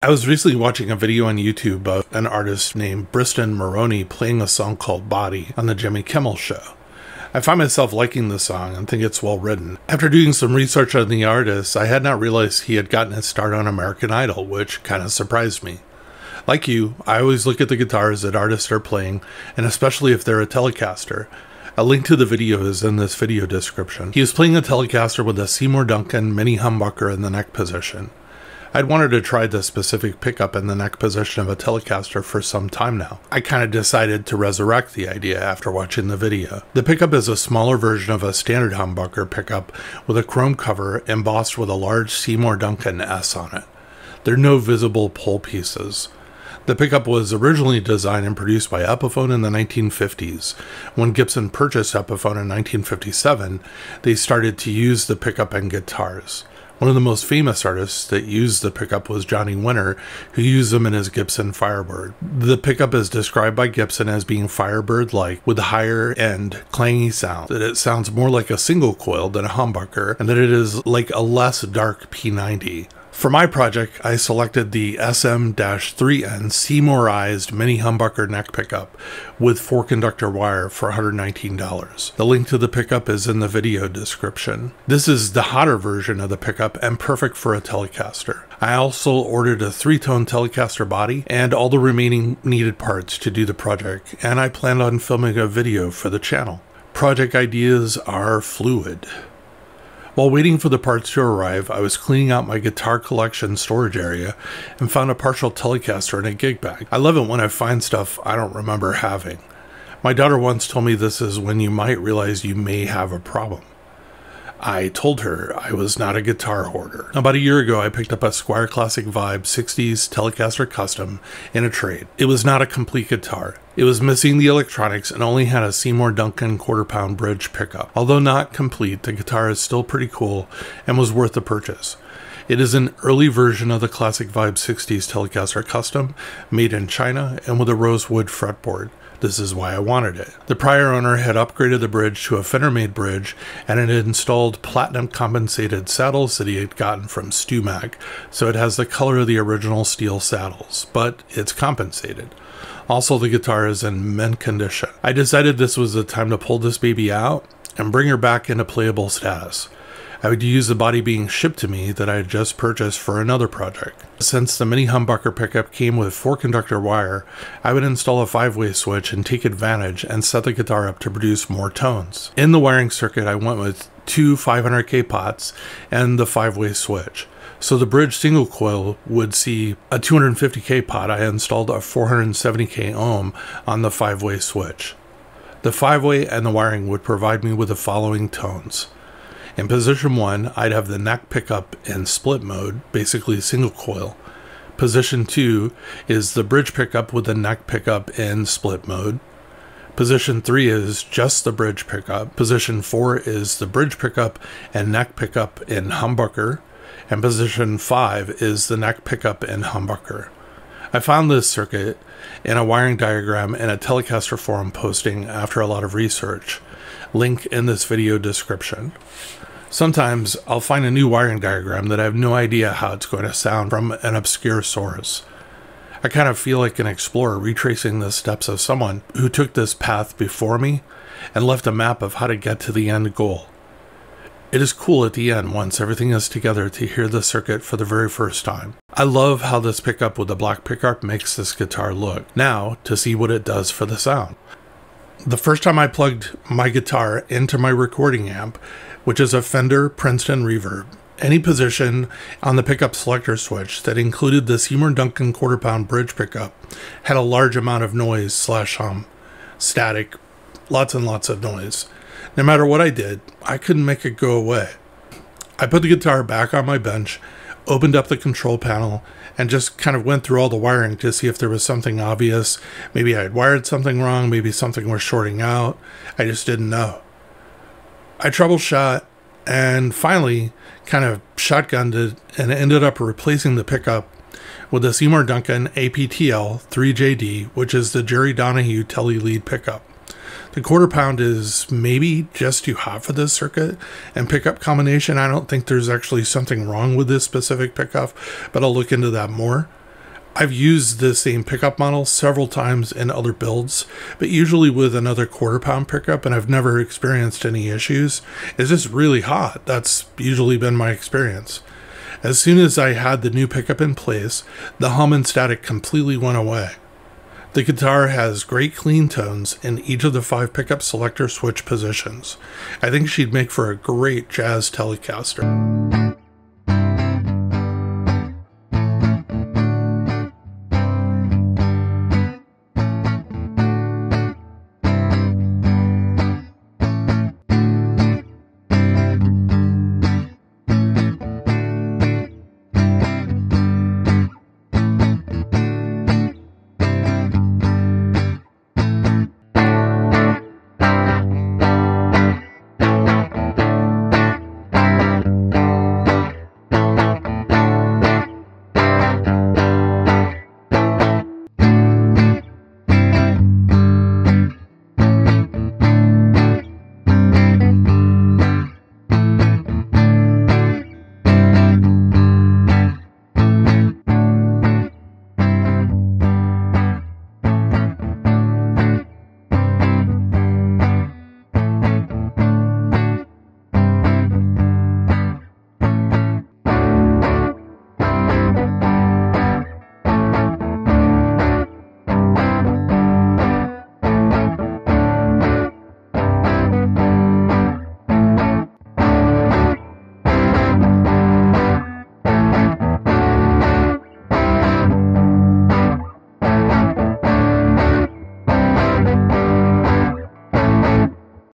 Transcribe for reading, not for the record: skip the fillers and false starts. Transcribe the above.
I was recently watching a video on YouTube of an artist named Briston Maroney playing a song called Body on the Jimmy Kimmel show. I find myself liking the song and think it's well written. After doing some research on the artist, I had not realized he had gotten his start on American Idol, which kind of surprised me. Like you, I always look at the guitars that artists are playing, and especially if they're a Telecaster. A link to the video is in this video description. He was playing a Telecaster with a Seymour Duncan Mini Humbucker in the neck position. I'd wanted to try the specific pickup in the neck position of a Telecaster for some time now. I kind of decided to resurrect the idea after watching the video. The pickup is a smaller version of a standard humbucker pickup with a chrome cover embossed with a large Seymour Duncan S on it. There are no visible pull pieces. The pickup was originally designed and produced by Epiphone in the 1950s. When Gibson purchased Epiphone in 1957, they started to use the pickup in guitars. One of the most famous artists that used the pickup was Johnny Winter, who used them in his Gibson Firebird. The pickup is described by Gibson as being Firebird-like, with a higher-end, clangy sound, that it sounds more like a single coil than a humbucker, and that it is like a less dark P90. For my project, I selected the SM-3N Seymorized Mini Humbucker neck pickup with 4-conductor wire for $119. The link to the pickup is in the video description. This is the hotter version of the pickup and perfect for a Telecaster. I also ordered a 3-tone Telecaster body and all the remaining needed parts to do the project, and I planned on filming a video for the channel. Project ideas are fluid. While waiting for the parts to arrive, I was cleaning out my guitar collection storage area and found a partial Telecaster in a gig bag. I love it when I find stuff I don't remember having. My daughter once told me this is when you might realize you may have a problem. I told her I was not a guitar hoarder. About a year ago, I picked up a Squier Classic Vibe 60s Telecaster Custom in a trade. It was not a complete guitar. It was missing the electronics and only had a Seymour Duncan quarter-pound bridge pickup. Although not complete, the guitar is still pretty cool and was worth the purchase. It is an early version of the Classic Vibe 60s Telecaster Custom, made in China and with a rosewood fretboard. This is why I wanted it. The prior owner had upgraded the bridge to a Fender-made bridge and it had installed platinum compensated saddles that he had gotten from StewMac, so it has the color of the original steel saddles, but it's compensated. Also, the guitar is in mint condition. I decided this was the time to pull this baby out and bring her back into playable status. I would use the body being shipped to me that I had just purchased for another project. Since the Mini Humbucker pickup came with 4-conductor wire, I would install a 5-way switch and take advantage and set the guitar up to produce more tones. In the wiring circuit, I went with 2 500K pots and the 5-way switch. So the bridge single coil would see a 250K pot. I installed a 470K ohm on the 5-way switch. The 5-way and the wiring would provide me with the following tones. In position 1, I'd have the neck pickup in split mode, basically single coil. Position 2 is the bridge pickup with the neck pickup in split mode. Position 3 is just the bridge pickup. Position 4 is the bridge pickup and neck pickup in humbucker. And position 5 is the neck pickup in humbucker. I found this circuit in a wiring diagram in a Telecaster forum posting after a lot of research. Link in this video description. Sometimes I'll find a new wiring diagram that I have no idea how it's going to sound from an obscure source. I kind of feel like an explorer retracing the steps of someone who took this path before me and left a map of how to get to the end goal. It is cool at the end, once everything is together, to hear the circuit for the very first time. I love how this pickup with the black pickup makes this guitar look. Now, to see what it does for the sound. The first time I plugged my guitar into my recording amp, which is a Fender Princeton Reverb, any position on the pickup selector switch that included the Seymour Duncan quarter-pound bridge pickup had a large amount of noise / hum, static, lots and lots of noise. No matter what I did, I couldn't make it go away. I put the guitar back on my bench, opened up the control panel, and just kind of went through all the wiring to see if there was something obvious. Maybe I had wired something wrong, maybe something was shorting out. I just didn't know. I troubleshot and finally kind of shotgunned it and ended up replacing the pickup with the Seymour Duncan APTL 3JD, which is the Jerry Donahue Tele lead pickup. The quarter-pound is maybe just too hot for this circuit and pickup combination. I don't think there's actually something wrong with this specific pickup, but I'll look into that more. I've used the same pickup model several times in other builds, but usually with another quarter-pound pickup, and I've never experienced any issues. It's just really hot. That's usually been my experience. As soon as I had the new pickup in place, the hum and static completely went away. The guitar has great clean tones in each of the 5 pickup selector switch positions. I think she'd make for a great jazz Telecaster.